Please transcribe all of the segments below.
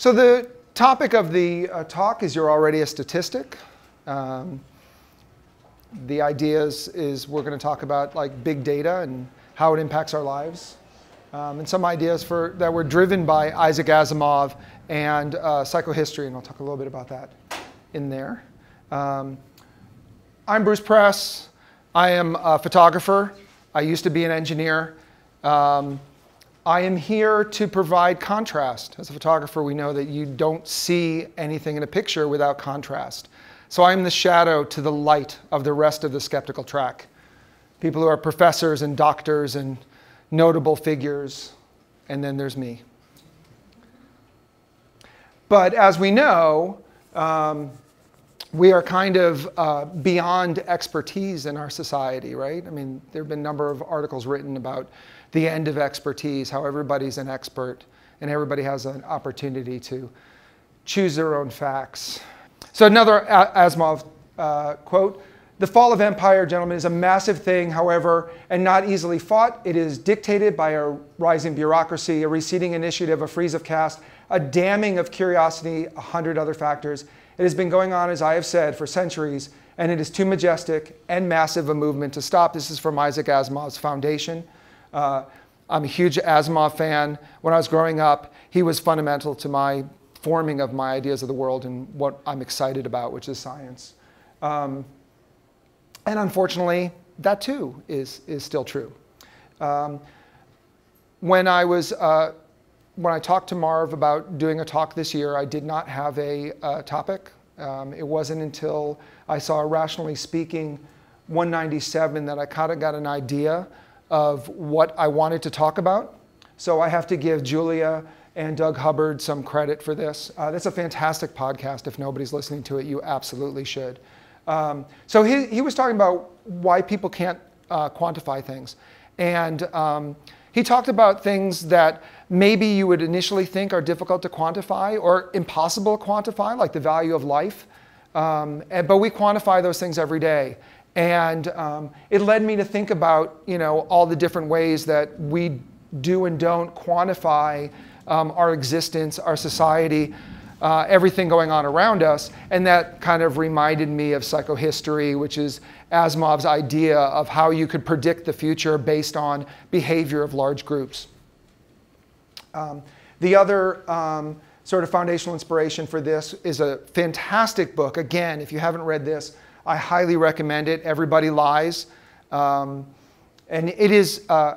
So the topic of the talk is you're already a statistic. The idea is we're going to talk about like big data and how it impacts our lives. And some ideas that were driven by Isaac Asimov and psychohistory, and I'll talk a little bit about that in there. I'm Bruce Press. I am a photographer. I used to be an engineer. I am here to provide contrast. As a photographer, we know that you don't see anything in a picture without contrast. So I'm the shadow to the light of the rest of the skeptical track. People who are professors and doctors and notable figures, and then there's me. But as we know, we are kind of beyond expertise in our society, right? I mean, there have been a number of articles written about the end of expertise, how everybody's an expert and everybody has an opportunity to choose their own facts. So another Asimov quote, "The fall of empire, gentlemen, is a massive thing, however, and not easily fought. It is dictated by a rising bureaucracy, a receding initiative, a freeze of caste, a damming of curiosity, 100 other factors. It has been going on, as I have said, for centuries, and it is too majestic and massive a movement to stop." This is from Isaac Asimov's Foundation. I'm a huge Asimov fan. When I was growing up, he was fundamental to my forming of my ideas of the world and what I'm excited about, which is science. And unfortunately, that too is still true. When I talked to Marv about doing a talk this year, I did not have a topic. It wasn't until I saw Rationally Speaking 197 that I kind of got an idea of what I wanted to talk about. So I have to give Julia and Doug Hubbard some credit for this. That's a fantastic podcast. If nobody's listening to it, you absolutely should. So he was talking about why people can't quantify things. And he talked about things that maybe you would initially think are difficult to quantify or impossible to quantify, like the value of life. But we quantify those things every day. And it led me to think about, all the different ways that we do and don't quantify our existence, our society, everything going on around us. And that kind of reminded me of psychohistory, which is Asimov's idea of how you could predict the future based on behavior of large groups. The other sort of foundational inspiration for this is a fantastic book. Again, if you haven't read this, I highly recommend it. Everybody Lies. And it is, I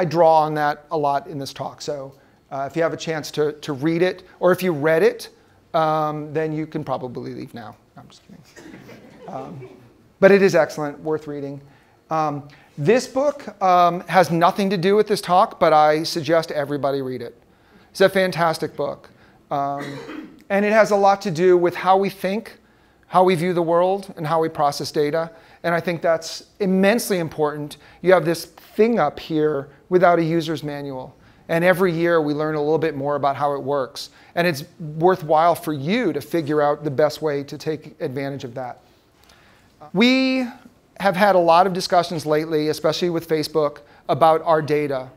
draw on that a lot in this talk. So if you have a chance to read it, or if you read it, then you can probably leave now. No, I'm just kidding. But it is excellent, worth reading. This book has nothing to do with this talk, but I suggest everybody read it. It's a fantastic book. And it has a lot to do with how we think, how we view the world, and how we process data. And I think that's immensely important. You have this thing up here without a user's manual. And every year we learn a little bit more about how it works. And it's worthwhile for you to figure out the best way to take advantage of that. We have had a lot of discussions lately, especially with Facebook, about our data.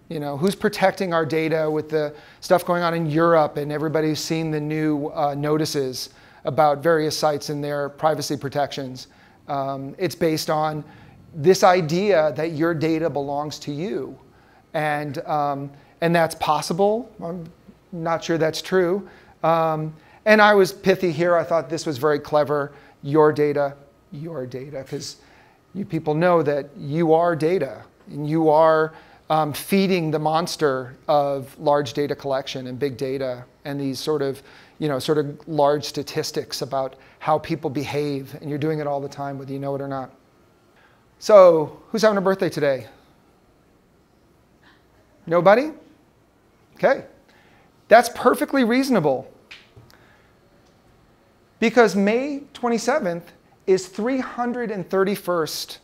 Who's protecting our data with the stuff going on in Europe, and everybody's seen the new notices about various sites and their privacy protections. It's based on this idea that your data belongs to you. And that's possible. I'm not sure that's true. And I was pithy here. I thought this was very clever. Your data, because you people know that you are data. And you are feeding the monster of large data collection and big data and these sort of large statistics about how people behave, and you're doing it all the time, whether you know it or not. So, who's having a birthday today? Nobody? Okay. That's perfectly reasonable. Because May 27th is 331st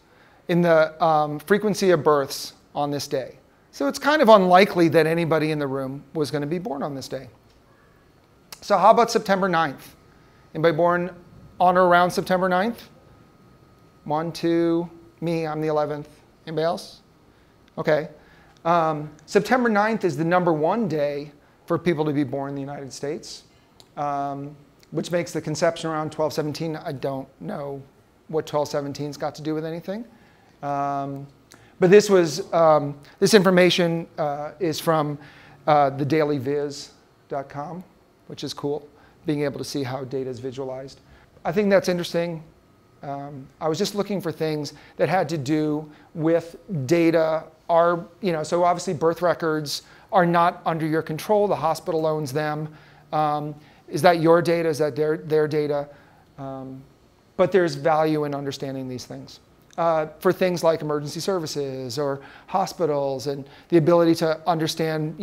in the frequency of births on this day. So it's kind of unlikely that anybody in the room was going to be born on this day. So how about September 9th? Anybody born on or around September 9th? 1, 2, me, I'm the 11th. Anybody else? Okay. September 9th is the #1 day for people to be born in the United States, which makes the conception around 1217. I don't know what 1217's got to do with anything. But this was, this information is from thedailyviz.com, which is cool, being able to see how data is visualized. I think that's interesting. I was just looking for things that had to do with data. So obviously birth records are not under your control. The hospital owns them. Is that your data? Is that their data? But there's value in understanding these things. For things like emergency services or hospitals, and the ability to understand,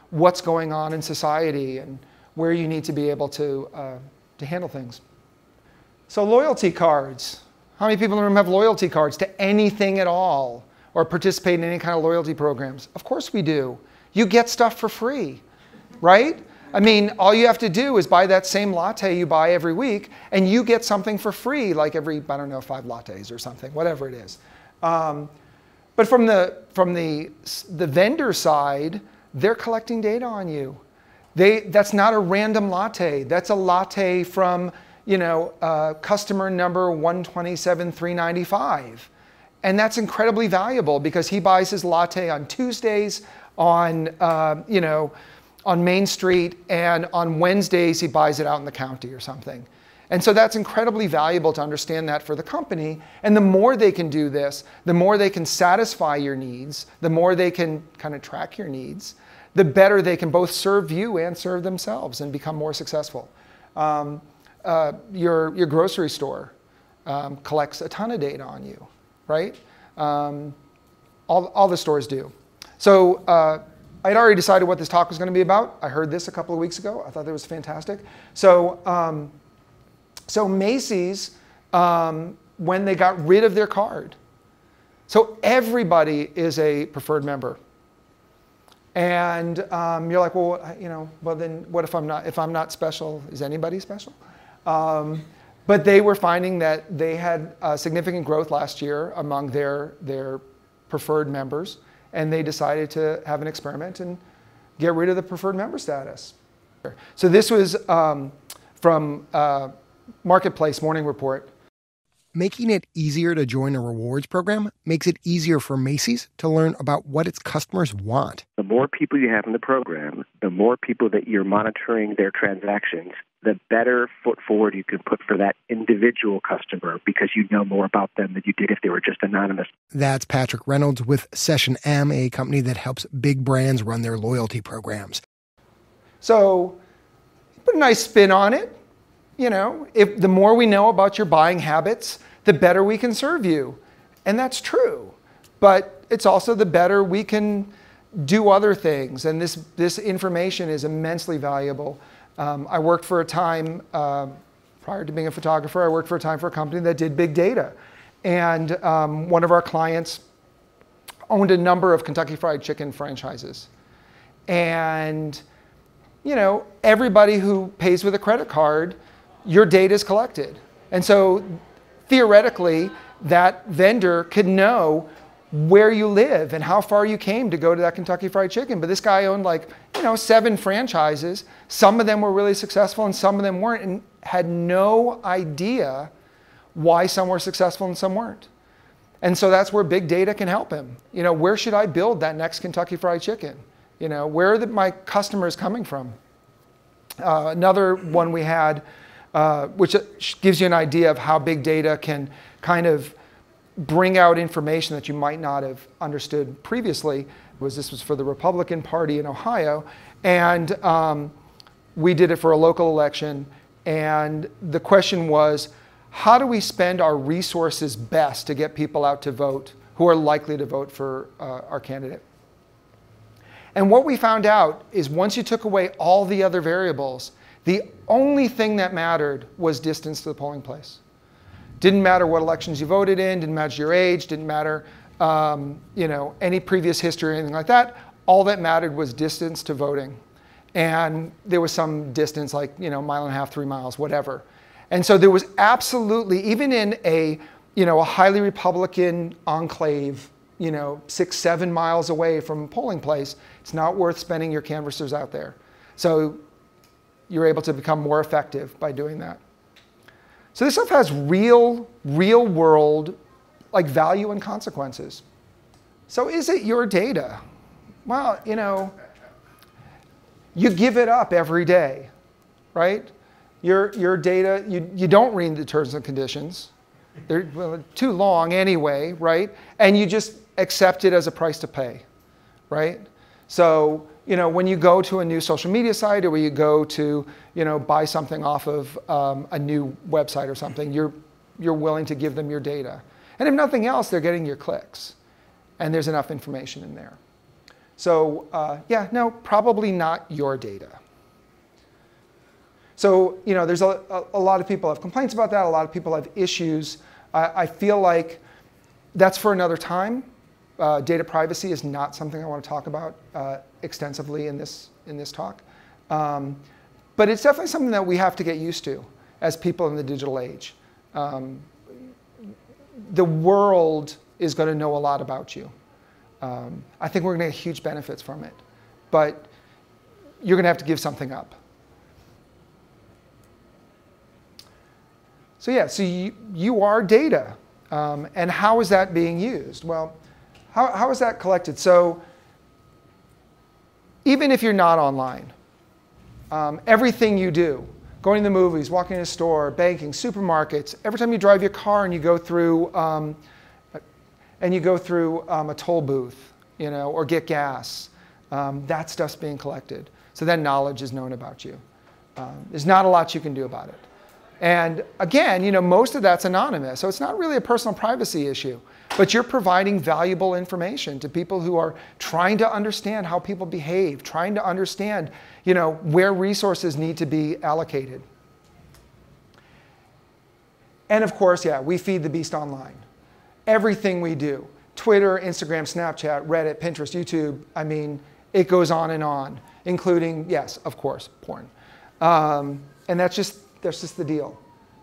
what's going on in society and where you need to be able to handle things. So loyalty cards. How many people in the room have loyalty cards to anything at all, or participate in any kind of loyalty programs? Of course we do. You get stuff for free, right? I mean, all you have to do is buy that same latte you buy every week, and you get something for free, like every, 5 lattes or something, whatever it is. But from the vendor side, they're collecting data on you. That's not a random latte. That's a latte from, customer number 127,395. And that's incredibly valuable because he buys his latte on Tuesdays on Main Street, and on Wednesdays he buys it out in the county or something. And so that's incredibly valuable to understand that for the company. And the more they can do this, the more they can satisfy your needs, the more they can kind of track your needs, the better they can both serve you and serve themselves and become more successful. Your grocery store collects a ton of data on you, right? All the stores do. So I'd already decided what this talk was going to be about. I heard this a couple of weeks ago. I thought that was fantastic. So Macys, when they got rid of their card, so everybody is a preferred member. And you're like, well, well then what if I'm not special? Is anybody special? But they were finding that they had significant growth last year among their preferred members, and they decided to have an experiment and get rid of the preferred member status. So this was from Marketplace Morning Report. Making it easier to join a rewards program makes it easier for Macys to learn about what its customers want. The more people you have in the program, the more people that you're monitoring their transactions, the better foot forward you can put for that individual customer because you know more about them than you did if they were just anonymous. That's Patrick Reynolds with Session M, a company that helps big brands run their loyalty programs. So put a nice spin on it. If the more we know about your buying habits, the better we can serve you. And that's true. But it's also the better we can do other things. And this information is immensely valuable. I worked for a time, prior to being a photographer, I worked for a time for a company that did big data. And one of our clients owned a number of Kentucky Fried Chicken franchises. And, everybody who pays with a credit card, your data is collected. And so theoretically, that vendor could know where you live and how far you came to go to that Kentucky Fried Chicken. But this guy owned 7 franchises. Some of them were really successful and some of them weren't, and had no idea why some were successful and some weren't. And so that's where big data can help him. Where should I build that next Kentucky Fried Chicken? Where are my customers coming from? Another one we had, which gives you an idea of how big data can kind of bring out information that you might not have understood previously. This was for the Republican Party in Ohio, and we did it for a local election, and the question was, how do we spend our resources best to get people out to vote who are likely to vote for our candidate? And what we found out is once you took away all the other variables, the only thing that mattered was distance to the polling place. Didn't matter what elections you voted in, didn't matter your age, didn't matter any previous history or anything like that. All that mattered was distance to voting. And there was some distance, like mile and a half, 3 miles, whatever. And so there was absolutely, even in a highly Republican enclave, 6, 7 miles away from a polling place, it's not worth spending your canvassers out there. So you're able to become more effective by doing that. So this stuff has real world value and consequences. So is it your data? Well, you give it up every day, right? Your data, you don't read the terms and conditions. They're too long anyway, right? And you just accept it as a price to pay, right? So, when you go to a new social media site or when you go to, buy something off of a new website or something, you're willing to give them your data. And if nothing else, they're getting your clicks. And there's enough information in there. So, yeah, no, probably not your data. So, there's a lot of people have complaints about that. A lot of people have issues. I feel like that's for another time. Data privacy is not something I want to talk about extensively in this talk. But it's definitely something that we have to get used to as people in the digital age. The world is going to know a lot about you. I think we're going to get huge benefits from it. But you're going to have to give something up. So yeah, so you are data. And how is that being used? Well, how is that collected? So even if you're not online, everything you do, going to the movies, walking in a store, banking, supermarkets, every time you drive your car and you go through a toll booth, or get gas, that stuff's being collected. So that knowledge is known about you. There's not a lot you can do about it. And again, most of that's anonymous, so it's not really a personal privacy issue. But you're providing valuable information to people who are trying to understand how people behave, trying to understand, where resources need to be allocated. And of course, yeah, we feed the beast online. Everything we do, Twitter, Instagram, Snapchat, Reddit, Pinterest, YouTube, I mean, it goes on, including, yes, of course, porn. And that's just the deal.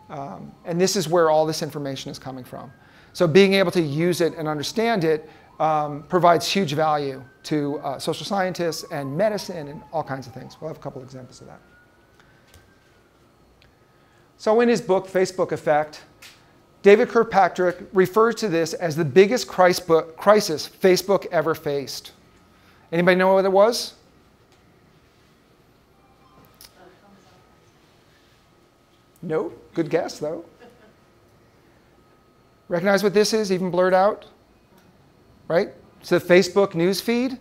And this is where all this information is coming from. So being able to use it and understand it provides huge value to social scientists and medicine and all kinds of things. We'll have a couple examples of that. So in his book, Facebook Effect, David Kirkpatrick refers to this as the biggest crisis Facebook ever faced. Anybody know what it was? No? Good guess, though. Recognize what this is, even blurred out? Right? It's the Facebook Newsfeed.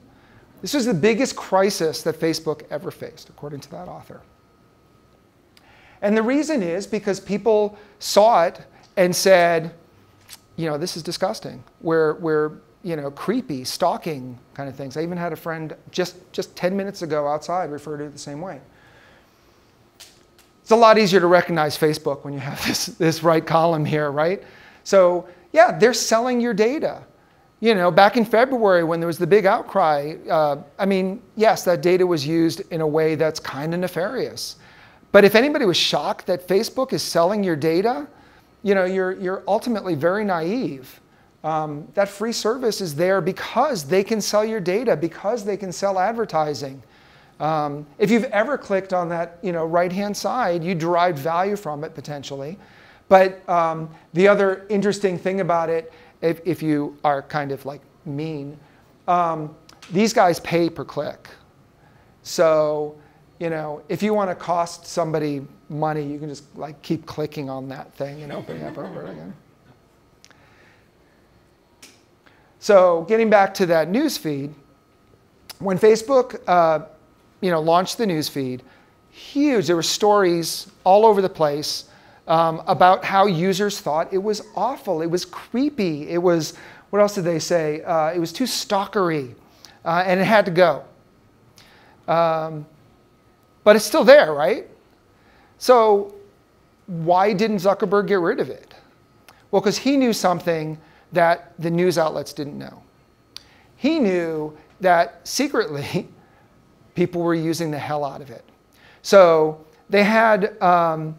This was the biggest crisis that Facebook ever faced, according to that author. And the reason is because people saw it and said, this is disgusting. We're creepy, stalking kind of things. I even had a friend just 10 minutes ago outside refer to it the same way. It's a lot easier to recognize Facebook when you have this right column here, right? So yeah, they're selling your data. Back in February when there was the big outcry, yes, that data was used in a way that's kind of nefarious. But if anybody was shocked that Facebook is selling your data, you're ultimately very naive. That free service is there because they can sell your data, because they can sell advertising. If you've ever clicked on that right-hand side, you derived value from it potentially. But the other interesting thing about it, if you are kind of mean, these guys pay per click. So if you want to cost somebody money, you can just keep clicking on that thing and opening up over again. So getting back to that news feed, when Facebook launched the news feed, huge. There were stories all over the place about how users thought it was awful. It was creepy. It was, what else did they say? It was too stalkery, and it had to go. But it's still there, right? So why didn't Zuckerberg get rid of it? Well, because he knew something that the news outlets didn't know. He knew that secretly people were using the hell out of it. So they had about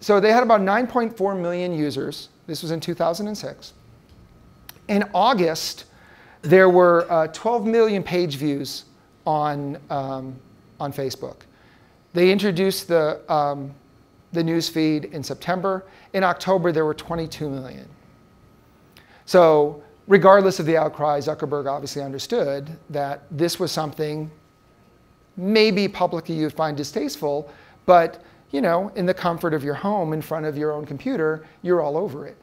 9.4 million users. This was in 2006. In August, there were 12 million page views on Facebook. They introduced the Newsfeed in September. In October, there were 22 million. So regardless of the outcry, Zuckerberg obviously understood that this was something maybe publicly you'd find distasteful, but you know, in the comfort of your home, in front of your own computer, you're all over it.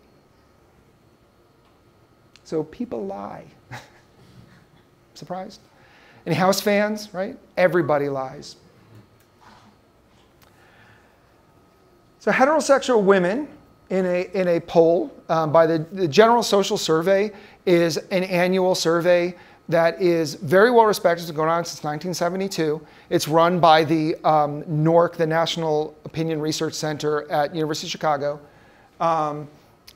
So people lie. Surprised? Any House fans, right? Everybody lies. So heterosexual women in a poll by the General Social Survey is an annual survey that is very well respected. It's been going on since 1972. It's run by the NORC, the National Opinion Research Center at University of Chicago.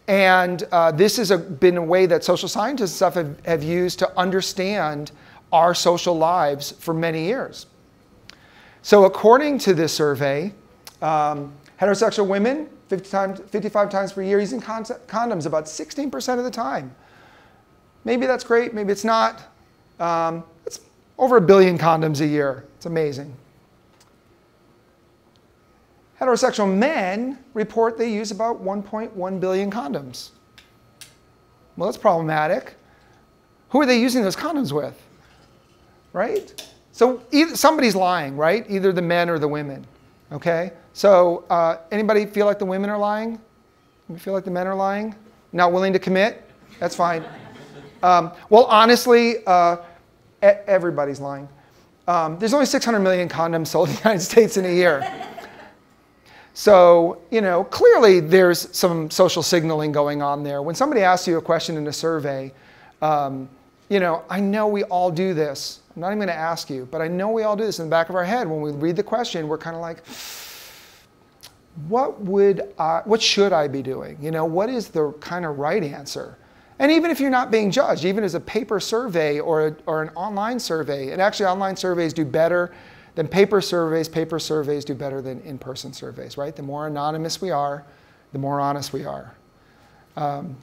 This has been a way that social scientists and stuff have used to understand our social lives for many years. So according to this survey, heterosexual women, 55 times per year using condoms about 16% of the time. Maybe that's great, maybe it's not. It's over 1 billion condoms a year. It's amazing. Heterosexual men report they use about 1.1 billion condoms. Well, that's problematic. Who are they using those condoms with? Right? So somebody's lying, right? Either the men or the women. Okay? So anybody feel like the women are lying? You feel like the men are lying? Not willing to commit? That's fine. Well, honestly, everybody's lying. There's only 600 million condoms sold in the United States in a year. So, you know, clearly there's some social signaling going on there. When somebody asks you a question in a survey, you know, I know we all do this. I'm not even going to ask you, but I know we all do this in the back of our head. When we read the question, we're kind of like, what should I be doing? You know, what is the kind of right answer? And even if you're not being judged, even as a paper survey or an online survey, and actually online surveys do better than paper surveys do better than in-person surveys, right? The more anonymous we are, the more honest we are. And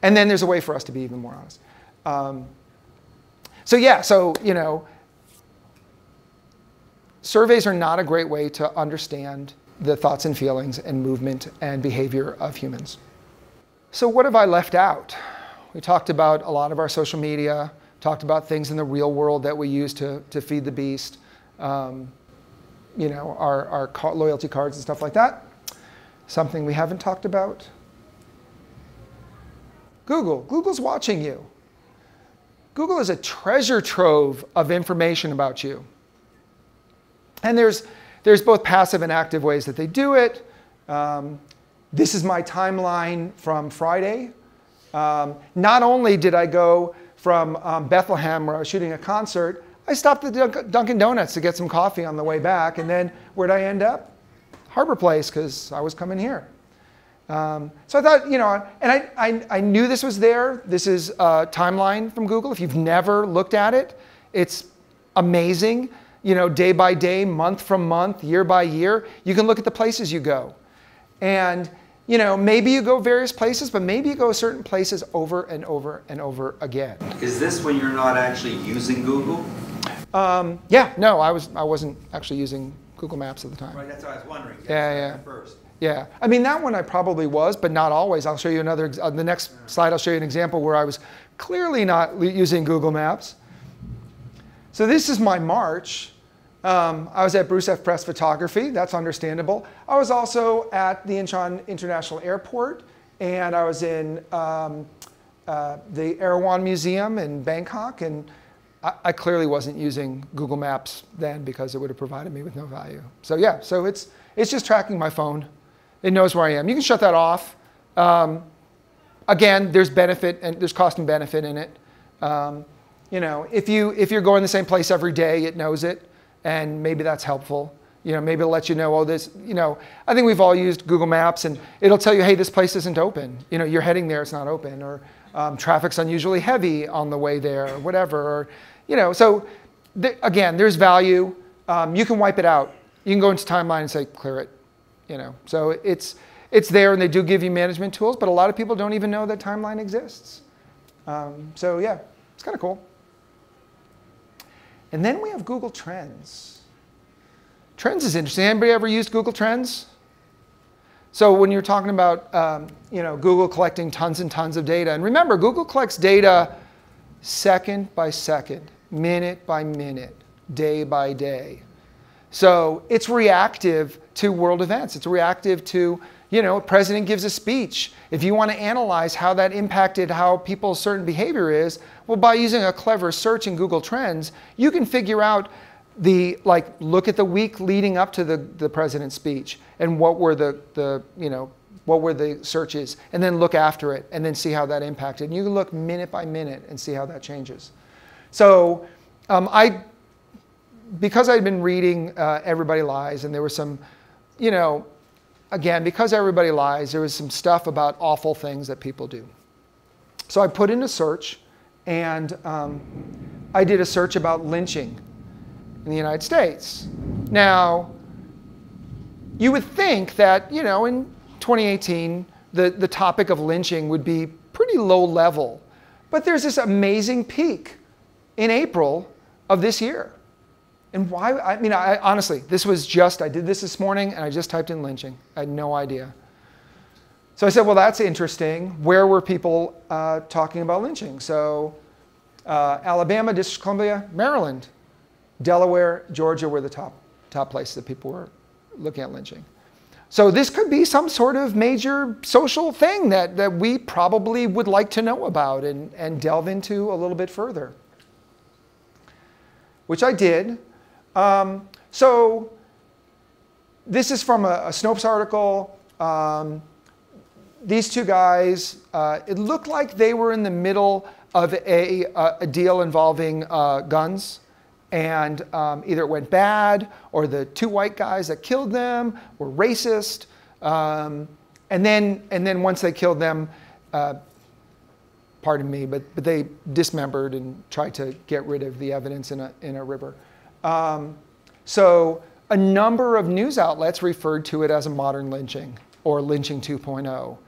then there's a way for us to be even more honest. So you know, surveys are not a great way to understand the thoughts and feelings and movement and behavior of humans. So what have I left out? We talked about a lot of our social media, talked about things in the real world that we use to feed the beast, you know, our loyalty cards and stuff like that. Something we haven't talked about. Google. Google's watching you. Google is a treasure trove of information about you. And there's both passive and active ways that they do it. This is my timeline from Friday. Not only did I go from Bethlehem, where I was shooting a concert, I stopped at Dunkin' Donuts to get some coffee on the way back. And then where'd I end up? Harbor Place, because I was coming here. So I thought, you know, and I knew this was there. This is a timeline from Google. If you've never looked at it, it's amazing. You know, day by day, month from month, year by year, you can look at the places you go. And, you know, maybe you go various places, but maybe you go certain places over and over and over again. Is this when you're not actually using Google? Yeah, no, I wasn't actually using Google Maps at the time. Right, that's what I was wondering. Yeah. First. Yeah, I mean, that one I probably was, but not always. I'll show you another, the next slide I'll show you an example where I was clearly not using Google Maps. So this is my March. I was at Bruce F. Press Photography. That's understandable. I was also at the Incheon International Airport, and I was in the Erewhon Museum in Bangkok, and I clearly wasn't using Google Maps then because it would have provided me with no value. So yeah, so it's just tracking my phone. It knows where I am. You can shut that off. Again, there's benefit and there's cost and benefit in it. You know, if you're going the same place every day, it knows it, and maybe that's helpful. Maybe it'll let you know, oh, this, I think we've all used Google Maps, and it'll tell you, hey, this place isn't open. You're heading there, it's not open, or traffic's unusually heavy on the way there, or whatever. Or, so again, there's value. You can wipe it out. You can go into timeline and say, clear it. So it's there, and they do give you management tools, but a lot of people don't even know that timeline exists. So yeah, it's kind of cool. And then we have Google Trends. Trends is interesting. Anybody ever used Google Trends? So when you're talking about Google collecting tons and tons of data, and remember, Google collects data second by second, minute by minute, day by day. So it's reactive to world events. It's reactive to, a president gives a speech. If you want to analyze how that impacted how people's certain behavior is, well, by using a clever search in Google Trends, you can figure out look at the week leading up to the president's speech and what were the searches, and then look after it and then see how that impacted. And you can look minute by minute and see how that changes. So because I'd been reading Everybody Lies, and there was some, again, because everybody lies, there was some stuff about awful things that people do. So I put in a search, and I did a search about lynching in the United States. Now, you would think that, in 2018, the topic of lynching would be pretty low level. But there's this amazing peak in April of this year. And why? I honestly, I did this morning, and I just typed in lynching. I had no idea. So I said, well, that's interesting. Where were people talking about lynching? So Alabama, District of Columbia, Maryland, Delaware, Georgia were the top places that people were looking at lynching. So this could be some sort of major social thing that we probably would like to know about and delve into a little bit further, which I did. So this is from a Snopes article. These two guys, it looked like they were in the middle of a deal involving guns. And either it went bad, or the two white guys that killed them were racist. And then once they killed them, pardon me, but they dismembered and tried to get rid of the evidence in a river. So a number of news outlets referred to it as a modern lynching, or lynching 2.0.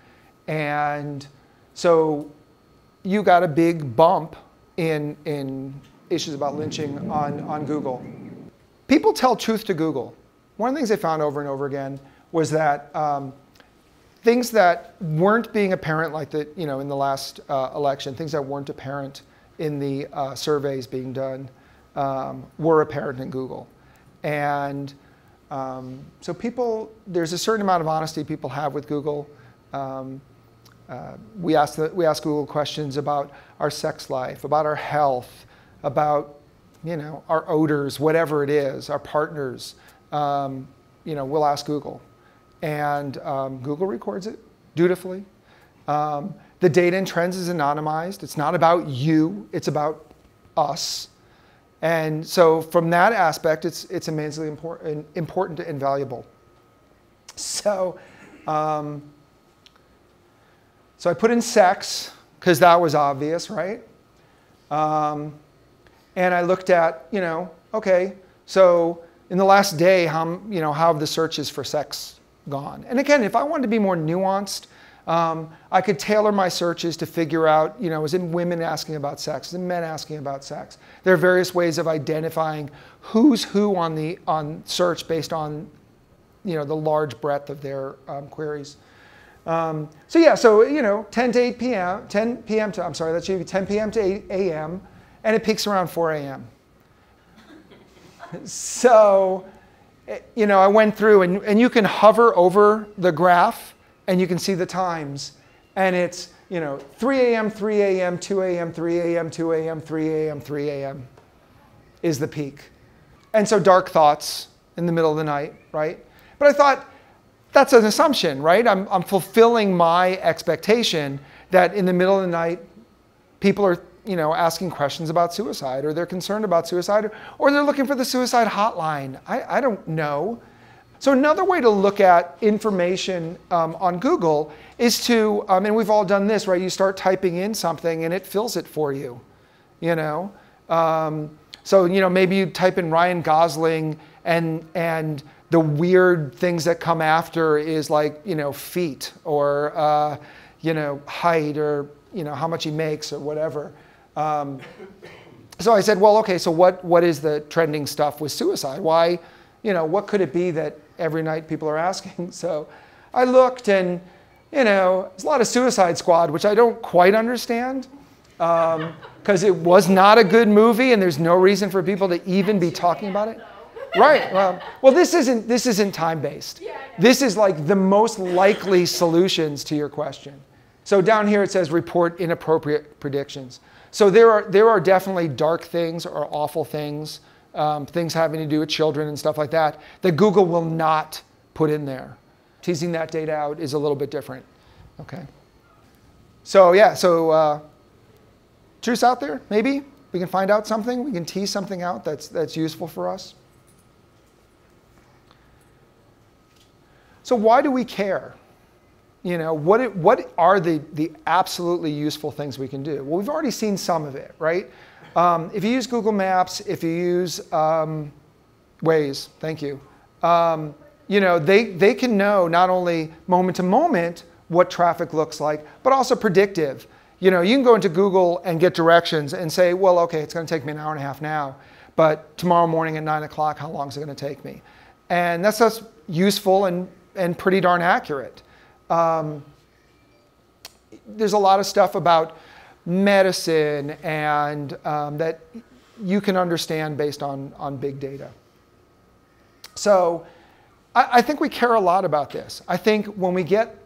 And so you got a big bump in issues about lynching on Google. People tell truth to Google. One of the things they found over and over again was that things that weren't being apparent, like in the last election, things that weren't apparent in the surveys being done were apparent in Google. And so there's a certain amount of honesty people have with Google. We ask Google questions about our sex life, about our health, about our odors, whatever it is, our partners. We'll ask Google, and Google records it dutifully. The data in Trends is anonymized. It's not about you, it's about us. And so from that aspect, it's immensely important and valuable. So, so I put in sex, because that was obvious, right? And I looked at, okay, so in the last day, how have the searches for sex gone? And again, if I wanted to be more nuanced, I could tailor my searches to figure out, is it women asking about sex? Is it men asking about sex? There are various ways of identifying who's who on search based on, the large breadth of their queries. So yeah, so 10 to 8 p.m., 10 p.m. to, I'm sorry, that should be 10 p.m. to 8 a.m., and it peaks around 4 a.m. So, I went through, and you can hover over the graph, and you can see the times. And it's, 3 a.m., 3 a.m., 2 a.m., 3 a.m., 2 a.m., 3 a.m., 3 a.m. is the peak. And so dark thoughts in the middle of the night, right? But I thought, that's an assumption, right? I'm fulfilling my expectation that in the middle of the night, people are asking questions about suicide, or they're concerned about suicide, or they're looking for the suicide hotline. I don't know. So another way to look at information on Google is to, and we've all done this, right? You start typing in something and it fills it for you, So, maybe you type in Ryan Gosling and the weird things that come after is like, feet or, height or, how much he makes or whatever. So I said, well, okay, so what is the trending stuff with suicide? Why, what could it be that every night people are asking? So I looked and, there's a lot of Suicide Squad, which I don't quite understand. Because it was not a good movie and there's no reason for people to even be talking about it. Right. Well, this isn't time-based. This is like the most likely solutions to your question. So down here it says report inappropriate predictions. So there are definitely dark things or awful things, things having to do with children and stuff like that Google will not put in there. Teasing that data out is a little bit different. Okay. So yeah, truth's out there, maybe. We can find out something. We can tease something out that's useful for us. So why do we care? What are the absolutely useful things we can do? Well, we've already seen some of it, right? If you use Google Maps, if you use Waze, thank you. They can know not only moment to moment what traffic looks like, but also predictive. You can go into Google and get directions and say, well, okay, it's going to take me an hour and a half now, but tomorrow morning at 9 o'clock, how long is it going to take me? And that's just useful and pretty darn accurate. There's a lot of stuff about medicine and that you can understand based on big data. So I think we care a lot about this. I think when we get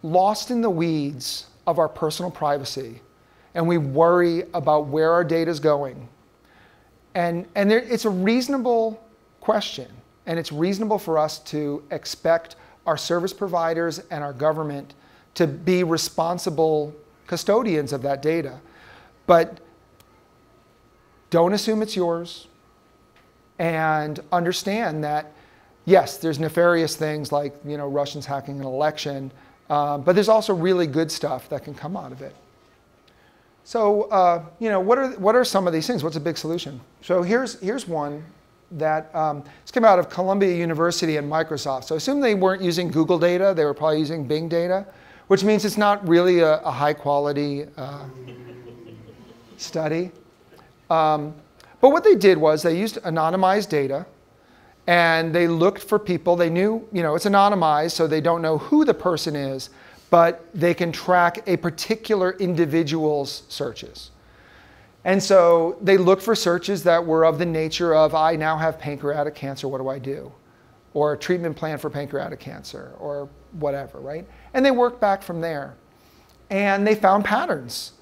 lost in the weeds of our personal privacy and we worry about where our data is going, and it's a reasonable question, and it's reasonable for us to expect our service providers and our government to be responsible custodians of that data. But don't assume it's yours, and understand that, yes, there's nefarious things like Russians hacking an election, but there's also really good stuff that can come out of it. So what are some of these things? What's a big solution? So here's one that this came out of Columbia University and Microsoft. So assume they weren't using Google data, they were probably using Bing data, which means it's not really a high quality study. But what they did was they used anonymized data, and they looked for people. They knew, it's anonymized, so they don't know who the person is, but they can track a particular individual's searches. And so they looked for searches that were of the nature of, I now have pancreatic cancer, what do I do? Or a treatment plan for pancreatic cancer, or whatever, right? And they worked back from there. And they found patterns.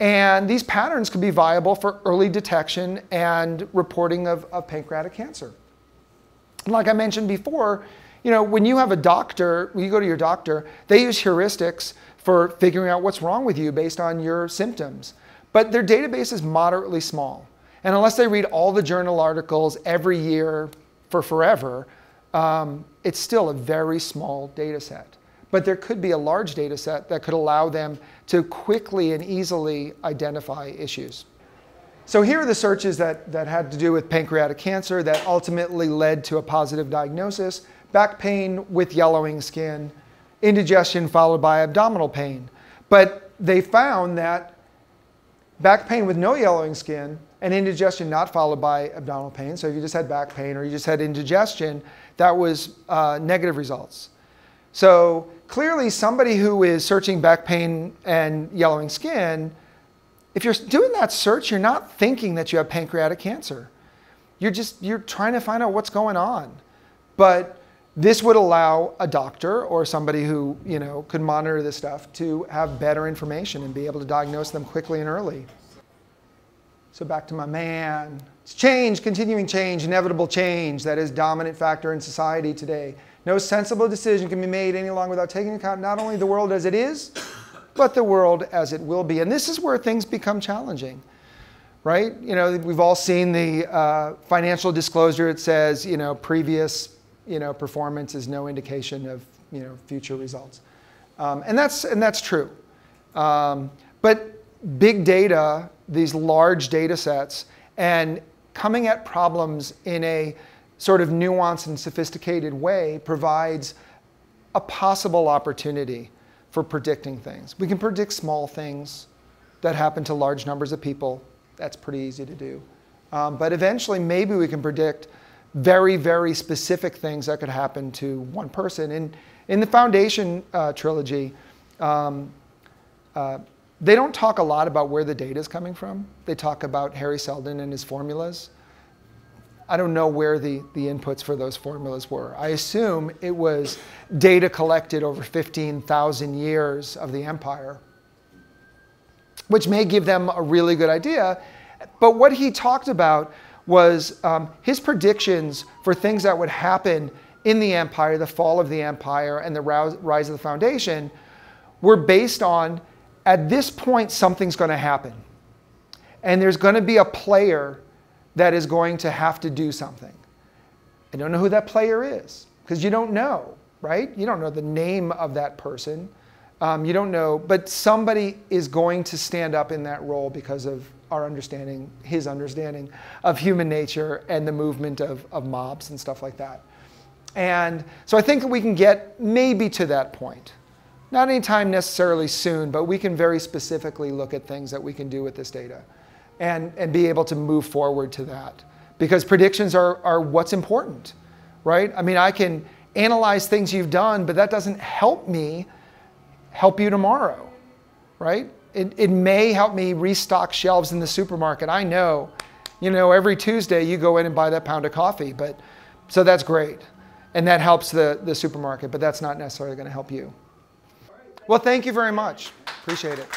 And these patterns could be viable for early detection and reporting of pancreatic cancer. Like I mentioned before, when you have a doctor, when you go to your doctor, they use heuristics for figuring out what's wrong with you based on your symptoms. But their database is moderately small. And unless they read all the journal articles every year for forever, it's still a very small data set. But there could be a large data set that could allow them to quickly and easily identify issues. So here are the searches that had to do with pancreatic cancer that ultimately led to a positive diagnosis: back pain with yellowing skin, indigestion followed by abdominal pain. But they found that back pain with no yellowing skin and indigestion not followed by abdominal pain, so if you just had back pain or you just had indigestion, that was negative results. So clearly somebody who is searching back pain and yellowing skin, if you're doing that search, you're not thinking that you have pancreatic cancer. You're trying to find out what's going on. But this would allow a doctor or somebody who could monitor this stuff to have better information and be able to diagnose them quickly and early. So back to my man. It's change, continuing change, inevitable change that is dominant factor in society today. No sensible decision can be made any longer without taking into account not only the world as it is, but the world as it will be. And this is where things become challenging, right? You know, we've all seen the financial disclosure. It says, you know, previous, you know, performance is no indication of, you know, future results. And that's true. But big data, these large data sets, and coming at problems in a sort of nuanced and sophisticated way provides a possible opportunity for predicting things. We can predict small things that happen to large numbers of people. That's pretty easy to do. But eventually, maybe we can predict very, very specific things that could happen to one person. And in the Foundation trilogy, they don't talk a lot about where the data is coming from. They talk about Harry Seldon and his formulas. I don't know where the inputs for those formulas were. I assume it was data collected over 15,000 years of the empire, which may give them a really good idea. But what he talked about was his predictions for things that would happen in the empire, the fall of the empire, and the rise of the Foundation were based on, at this point, something's going to happen. And there's going to be a player that is going to have to do something. I don't know who that player is, because you don't know, right? You don't know the name of that person. You don't know, but somebody is going to stand up in that role because of our understanding, his understanding of human nature and the movement of mobs and stuff like that. And so I think that we can get maybe to that point. Not anytime necessarily soon, but we can very specifically look at things that we can do with this data and be able to move forward to that. Because predictions are what's important, right? I mean, I can analyze things you've done, but that doesn't help me help you tomorrow, right? It may help me restock shelves in the supermarket. I know, you know, every Tuesday you go in and buy that pound of coffee, but so that's great. And that helps the supermarket, but that's not necessarily going to help you. Well, thank you very much. Appreciate it.